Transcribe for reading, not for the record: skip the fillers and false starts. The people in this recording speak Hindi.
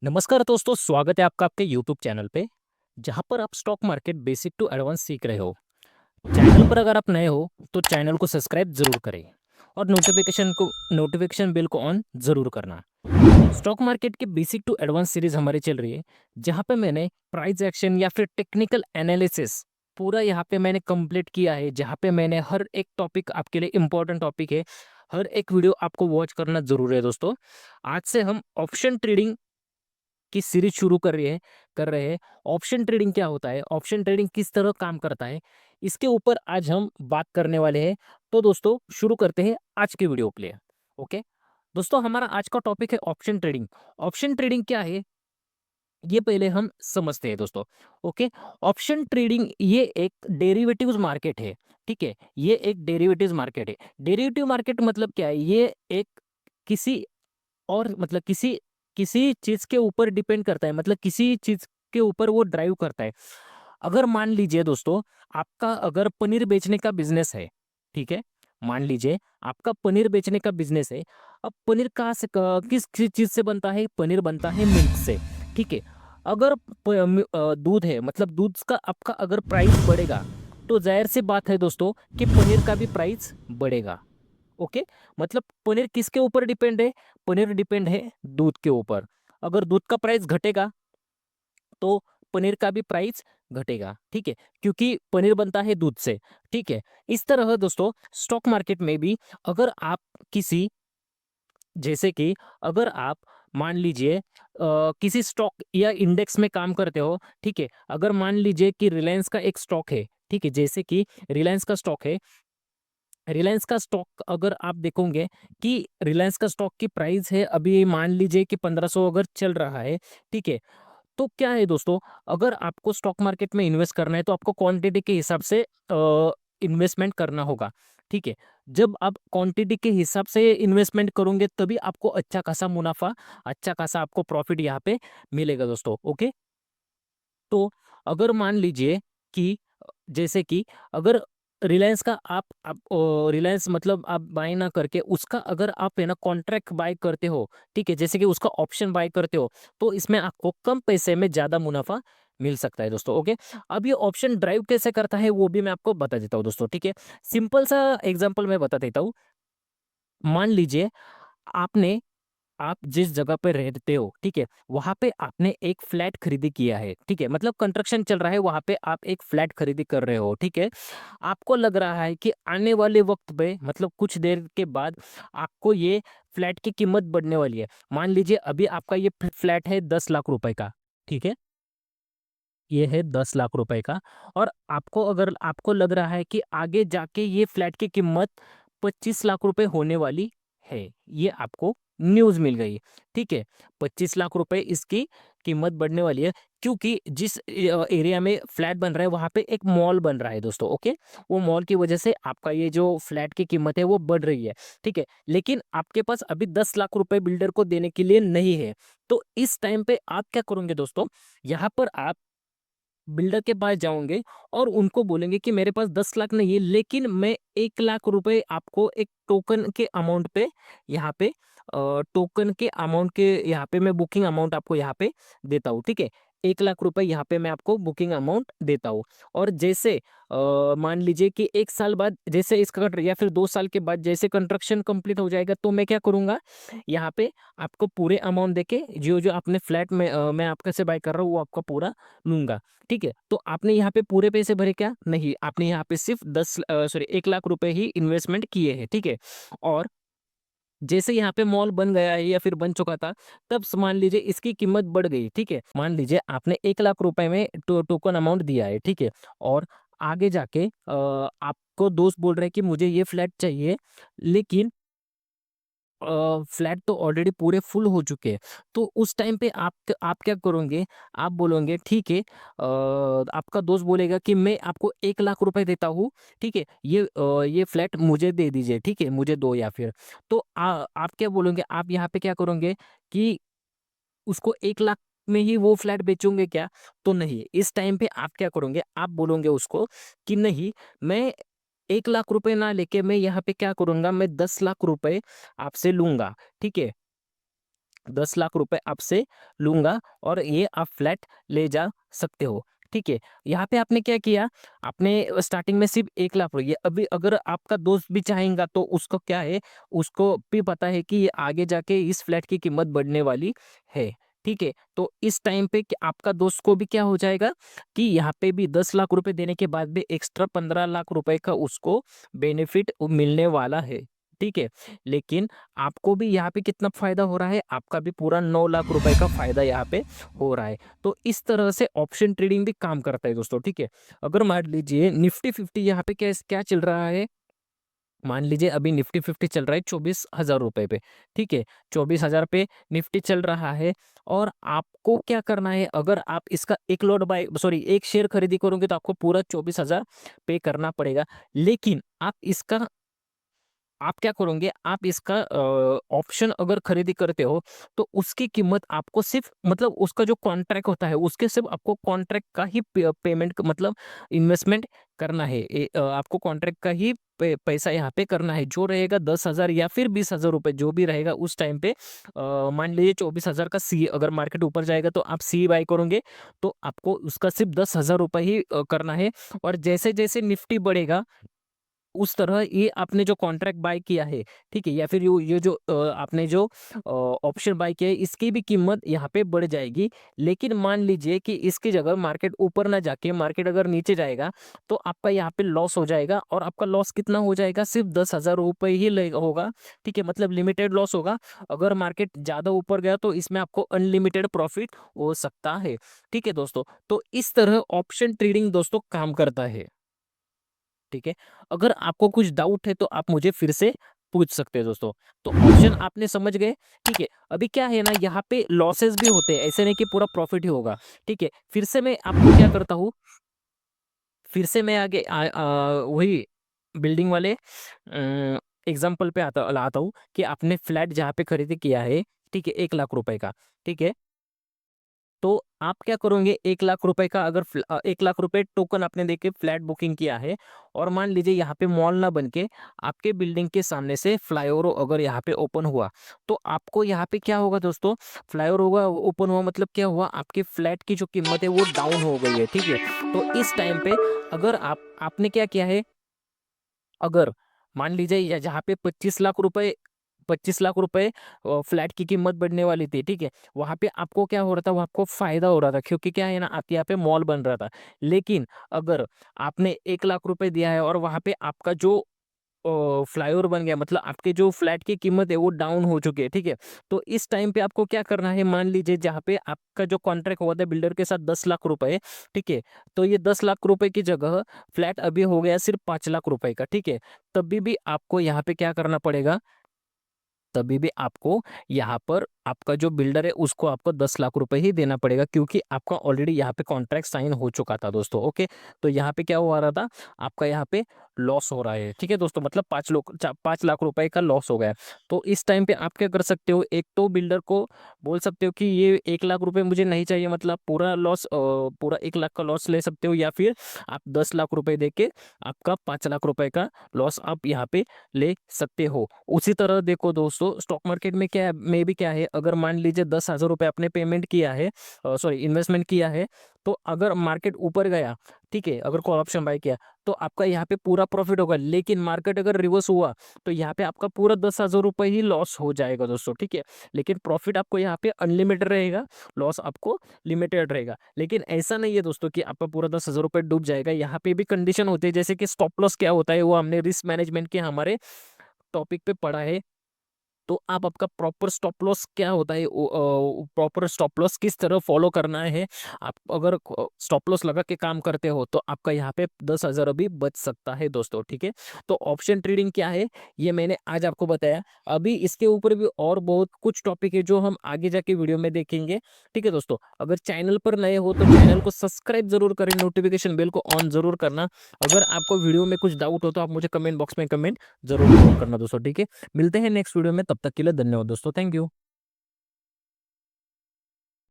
नमस्कार दोस्तों, स्वागत है आपका आपके यूट्यूब चैनल पे, जहाँ पर आप stock market basic to advance सीख रहे हो। चैनल पर अगर आप नए हो, तो चैनल को सब्सक्राइब ज़रूर करें और नोटिफिकेशन बिल को ऑन ज़रूर करना। स्टॉक मार्केट की बेसिक टू एडवांस सीरीज़ हमारी चल रही है, जहाँ पे मैंने प्राइस एक्शन या फिर टेक्निकल एनालिसिस पूरा यहाँ पे मैंने कंप्लीट किया है, जहाँ पे मैंने हर एक टॉपिक आपके लिए इम्पोर्टेंट टॉपिक है, हर एक वीडियो आपको वॉच करना ज़रूरी है दोस्तों। आज से हम ऑप्शन ट्रेडिंग की सीरीज शुरू कर रहे हैं। ऑप्शन ट्रेडिंग क्या होता है, ऑप्शन ट्रेडिंग किस तरह काम करता है, इसके ऊपर आज हम बात करने वाले हैं। तो दोस्तों शुरू करते हैं आज के वीडियो के लिए। ओके दोस्तों, हमारा आज का टॉपिक है ऑप्शन ट्रेडिंग। ऑप्शन ट्रेडिंग क्या है, ये पहले हम समझते हैं दोस्तों। ओके, ऑप्शन ट्रेडिंग ये एक डेरिवेटिव्स मार्केट है। ठीक है, ये एक डेरिवेटिव्स मार्केट है। डेरिवेटिव मार्केट मतलब क्या है, ये एक किसी और मतलब किसी किसी चीज के ऊपर डिपेंड करता है, मतलब किसी चीज के ऊपर वो ड्राइव करता है। अगर मान लीजिए दोस्तों, आपका अगर पनीर बेचने का बिजनेस है, ठीक है, मान लीजिए आपका पनीर बेचने का बिजनेस है। अब पनीर कहाँ से किस किस चीज से बनता है, पनीर बनता है मिल्क से। ठीक है, अगर दूध है, मतलब दूध का आपका अगर प्राइस बढ़ेगा, तो जाहिर सी बात है दोस्तों कि पनीर का भी प्राइस बढ़ेगा। ओके, मतलब पनीर किसके ऊपर डिपेंड है, पनीर डिपेंड है दूध के ऊपर। अगर दूध का प्राइस घटेगा, तो पनीर का भी प्राइस घटेगा। ठीक है, क्योंकि पनीर बनता है दूध से। ठीक है, इस तरह दोस्तों स्टॉक मार्केट में भी अगर आप किसी जैसे कि अगर आप मान लीजिए किसी स्टॉक या इंडेक्स में काम करते हो। ठीक है, अगर मान लीजिए कि रिलायंस का एक स्टॉक है। ठीक है, जैसे कि रिलायंस का स्टॉक है। रिलायंस का स्टॉक अगर आप देखोगे कि रिलायंस का स्टॉक की प्राइस है, अभी मान लीजिए कि 1500 अगर चल रहा है। ठीक है, तो क्या है दोस्तों, अगर आपको स्टॉक मार्केट में इन्वेस्ट करना है, तो आपको क्वांटिटी के हिसाब से इन्वेस्टमेंट करना होगा। ठीक है, जब आप क्वांटिटी के हिसाब से इन्वेस्टमेंट करोगे, तभी आपको अच्छा खासा मुनाफा, अच्छा खासा आपको प्रॉफिट यहाँ पे मिलेगा दोस्तों। ओके, तो अगर मान लीजिए कि जैसे कि अगर रिलायंस का आप रिलायंस मतलब आप बाय ना करके उसका अगर आप है ना कॉन्ट्रैक्ट बाय करते हो। ठीक है, जैसे कि उसका ऑप्शन बाय करते हो, तो इसमें आपको कम पैसे में ज्यादा मुनाफा मिल सकता है दोस्तों। ओके, अब ये ऑप्शन ड्राइव कैसे करता है, वो भी मैं आपको बता देता हूँ दोस्तों। ठीक है, सिंपल सा एग्जांपल मैं बता देता हूँ। मान लीजिए आपने आप जिस जगह पे रहते हो, ठीक है, वहां पे आपने एक फ्लैट खरीदी किया है। ठीक है, मतलब कंस्ट्रक्शन चल रहा है, वहां पे आप एक फ्लैट खरीदी कर रहे हो। ठीक है, आपको लग रहा है कि आने वाले वक्त पे, मतलब कुछ देर के बाद, आपको ये फ्लैट की कीमत बढ़ने वाली है। मान लीजिए अभी आपका ये फ्लैट है 10 लाख रुपए का। ठीक है, ये है 10 लाख रुपए का। और आपको अगर आपको लग रहा है कि आगे जाके ये फ्लैट की कीमत 25 लाख रुपए होने वाली है, ये आपको न्यूज़ मिल गई। ठीक है, 25 लाख रुपए इसकी कीमत बढ़ने वाली है, क्योंकि जिस एरिया में फ्लैट बन रहा है, वहां पे एक मॉल बन रहा है दोस्तों। ओके, वो मॉल की वजह से आपका ये जो फ्लैट की कीमत है वो बढ़ रही है। ठीक है, लेकिन आपके पास अभी 10 लाख रुपए बिल्डर को देने के लिए नहीं है। तो इस टाइम पे आप क्या करोगे दोस्तों, यहाँ पर आप बिल्डर के पास जाओगे और उनको बोलेंगे कि मेरे पास 10 लाख नहीं है, लेकिन मैं 1 लाख रुपए आपको एक टोकन के अमाउंट पे, यहाँ पे टोकन के अमाउंट के यहाँ पे मैं बुकिंग अमाउंट आपको यहाँ पे देता हूँ। ठीक है, 1 लाख रुपए यहाँ पे मैं आपको बुकिंग अमाउंट देता हूँ। और जैसे मान लीजिए कि 1 साल बाद, जैसे इसका या फिर 2 साल के बाद जैसे कंस्ट्रक्शन कंप्लीट हो जाएगा, तो मैं क्या करूँगा, यहाँ पे आपको पूरे अमाउंट देके जो जो आपने फ्लैट में मैं आपका से बाय कर रहा हूँ, वो आपका पूरा लूंगा। ठीक है, तो आपने यहाँ पे पूरे पैसे भरे क्या, नहीं, आपने यहाँ पे सिर्फ 1 लाख रुपए ही इन्वेस्टमेंट किए हैं। ठीक है, और जैसे यहाँ पे मॉल बन गया है या फिर बन चुका था, तब मान लीजिए इसकी कीमत बढ़ गई। ठीक है, मान लीजिए आपने 1 लाख रुपए में टोकन अमाउंट दिया है। ठीक है, और आगे जाके आपको दोस्त बोल रहे हैं कि मुझे ये फ्लैट चाहिए, लेकिन फ्लैट तो ऑलरेडी पूरे फुल हो चुके हैं। तो उस टाइम पे आप क्या करोगे, आप बोलोगे ठीक है, आपका दोस्त बोलेगा कि मैं आपको 1 लाख रुपए देता हूँ। ठीक है, ये फ्लैट मुझे दे दीजिए, ठीक है, मुझे दो या फिर। तो आप क्या बोलोगे, आप यहाँ पे क्या करोगे कि उसको 1 लाख में ही वो फ्लैट बेचोगे क्या, तो नहीं, इस टाइम पे आप क्या करोगे, आप बोलोगे उसको कि नहीं, मैं 1 लाख रुपए ना लेके मैं यहाँ पे क्या करूंगा, मैं 10 लाख रुपए आपसे लूंगा। ठीक है, 10 लाख रुपए आपसे लूंगा और ये आप फ्लैट ले जा सकते हो। ठीक है, यहाँ पे आपने क्या किया, आपने स्टार्टिंग में सिर्फ 1 लाख रुपये, अभी अगर आपका दोस्त भी चाहेगा तो उसको क्या है, उसको भी पता है कि ये आगे जाके इस फ्लैट की कीमत बढ़ने वाली है। ठीक है, तो इस टाइम पे आपका दोस्त को भी क्या हो जाएगा कि यहाँ पे भी 10 लाख रुपए देने के बाद भी एक्स्ट्रा 15 लाख रुपए का उसको बेनिफिट मिलने वाला है। ठीक है, लेकिन आपको भी यहाँ पे कितना फायदा हो रहा है, आपका भी पूरा 9 लाख रुपए का फायदा यहाँ पे हो रहा है। तो इस तरह से ऑप्शन ट्रेडिंग भी काम करता है दोस्तों। ठीक है, अगर मान लीजिए निफ्टी 50 यहाँ पे क्या क्या चल रहा है, मान लीजिए अभी निफ्टी 50 चल रहा है 24,000 रुपए पे। ठीक है, 24,000 पे निफ्टी चल रहा है और आपको क्या करना है, अगर आप इसका एक लॉट बाय सॉरी एक शेयर खरीदी करोगे तो आपको पूरा 24,000 पे करना पड़ेगा। लेकिन आप क्या करोगे, आप इसका ऑप्शन अगर खरीदी करते हो तो उसकी कीमत आपको सिर्फ मतलब उसका जो कॉन्ट्रैक्ट होता है उसके सिर्फ आपको कॉन्ट्रैक्ट का ही पेमेंट मतलब इन्वेस्टमेंट करना है। आपको कॉन्ट्रैक्ट का ही पैसा यहाँ पे करना है, जो रहेगा 10,000 या फिर 20,000 रुपए जो भी रहेगा उस टाइम पे। मान लीजिए 24,000 का सी, अगर मार्केट ऊपर जाएगा तो आप सी बाय करोगे तो आपको उसका सिर्फ 10,000 रुपए ही करना है। और जैसे जैसे निफ्टी बढ़ेगा उस तरह ये आपने जो कॉन्ट्रैक्ट बाय किया है, ठीक है, या फिर ये जो आपने जो ऑप्शन बाय किया है इसकी भी कीमत यहाँ पे बढ़ जाएगी। लेकिन मान लीजिए कि इसकी जगह मार्केट ऊपर ना जाके मार्केट अगर नीचे जाएगा तो आपका यहाँ पे लॉस हो जाएगा। और आपका लॉस कितना हो जाएगा, सिर्फ 10,000 रुपये ही होगा। ठीक है, मतलब लिमिटेड लॉस होगा। अगर मार्केट ज़्यादा ऊपर गया तो इसमें आपको अनलिमिटेड प्रॉफिट हो सकता है। ठीक है दोस्तों, तो इस तरह ऑप्शन ट्रेडिंग दोस्तों काम करता है। ठीक है, अगर आपको कुछ डाउट है तो आप मुझे फिर से पूछ सकते हैं दोस्तों। तो ऑप्शन आपने समझ गए। ठीक है, अभी क्या है ना, यहाँ पे लॉसेस भी होते हैं, ऐसे नहीं कि पूरा प्रॉफिट ही होगा। ठीक है, फिर से मैं आपको क्या करता हूँ, फिर से मैं आगे वही बिल्डिंग वाले एग्जाम्पल पे आता हूँ कि आपने फ्लैट जहाँ पे खरीदी किया है, ठीक है, 1 लाख रुपए का। ठीक है, तो आप क्या करोगे, 1 लाख रुपए का अगर 1 लाख रुपए टोकन आपने देके फ्लैट बुकिंग किया है और मान लीजिए यहाँ पे मॉल ना बन के आपके बिल्डिंग के सामने से फ्लाईओवर अगर यहाँ पे ओपन हुआ तो आपको यहाँ पे क्या होगा दोस्तों, फ्लाईओवर होगा ओपन हुआ मतलब क्या हुआ, आपके फ्लैट की जो कीमत है वो डाउन हो गई है। ठीक है, तो इस टाइम पे अगर आपने क्या किया है, अगर मान लीजिए जहाँ पे 25 लाख रुपए फ्लैट की कीमत बढ़ने वाली थी, ठीक है, वहां पे आपको क्या हो रहा था, वो आपको फायदा हो रहा था क्योंकि क्या है ना, आप यहाँ पे मॉल बन रहा था। लेकिन अगर आपने 1 लाख रुपए दिया है और वहां पे आपका जो फ्लाईओवर बन गया मतलब आपके जो फ्लैट की कीमत है वो डाउन हो चुकी है। ठीक है, तो इस टाइम पे आपको क्या करना है, मान लीजिए जहाँ पे आपका जो कॉन्ट्रैक्ट हुआ था बिल्डर के साथ 10 लाख रुपए, ठीक है, तो ये 10 लाख रुपए की जगह फ्लैट अभी हो गया सिर्फ 5 लाख रुपए का। ठीक है, तभी भी आपको यहाँ पे क्या करना पड़ेगा, तभी भी आपको यहाँ पर आपका जो बिल्डर है उसको आपको 10 लाख रुपए ही देना पड़ेगा क्योंकि आपका ऑलरेडी यहाँ पे कॉन्ट्रैक्ट साइन हो चुका था दोस्तों। ओके, तो यहाँ पे क्या हो रहा था, आपका यहाँ पे लॉस हो रहा है। ठीक है दोस्तों, मतलब 5 लाख रुपए का लॉस हो गया। तो इस टाइम पे आप क्या कर सकते हो, एक तो बिल्डर को बोल सकते हो कि ये 1 लाख रुपए मुझे नहीं चाहिए, मतलब पूरा लॉस पूरा 1 लाख का लॉस ले सकते हो, या फिर आप 10 लाख रुपए दे के आपका 5 लाख रुपए का लॉस आप यहाँ पे ले सकते हो। उसी तरह देखो दोस्तों, स्टॉक मार्केट में क्या में भी क्या है, अगर मान लीजिए 10,000 रुपये आपने पेमेंट किया है, सॉरी इन्वेस्टमेंट किया है, तो अगर मार्केट ऊपर गया, ठीक है, अगर कॉल ऑप्शन बाय किया तो आपका यहाँ पे पूरा प्रॉफिट होगा। लेकिन मार्केट अगर रिवर्स हुआ तो यहाँ पे आपका पूरा 10,000 रुपये ही लॉस हो जाएगा दोस्तों। ठीक है, लेकिन प्रॉफिट आपको यहाँ पे अनलिमिटेड रहेगा, लॉस आपको लिमिटेड रहेगा। लेकिन ऐसा नहीं है दोस्तों कि आपका पूरा 10,000 रुपये डूब जाएगा, यहाँ पे भी कंडीशन होती है, जैसे कि स्टॉप लॉस क्या होता है वो हमने रिस्क मैनेजमेंट के हमारे टॉपिक पे पढ़ा है। तो आप आपका प्रॉपर स्टॉप लॉस क्या होता है, प्रॉपर स्टॉप लॉस किस तरह फॉलो करना है, आप अगर स्टॉप लॉस लगा के काम करते हो तो आपका यहाँ पे 10,000 अभी बच सकता है दोस्तों। ठीक है, तो ऑप्शन ट्रेडिंग क्या है ये मैंने आज आपको बताया। अभी इसके ऊपर भी और बहुत कुछ टॉपिक है जो हम आगे जाके वीडियो में देखेंगे। ठीक है दोस्तों, अगर चैनल पर नए हो तो चैनल को सब्सक्राइब जरूर करें, नोटिफिकेशन बेल को ऑन जरूर करना। अगर आपको वीडियो में कुछ डाउट हो तो आप मुझे कमेंट बॉक्स में कमेंट जरूर करना दोस्तों। ठीक है, मिलते हैं नेक्स्ट वीडियो में, तब तक के लिए धन्यवाद दोस्तों, थैंक यू।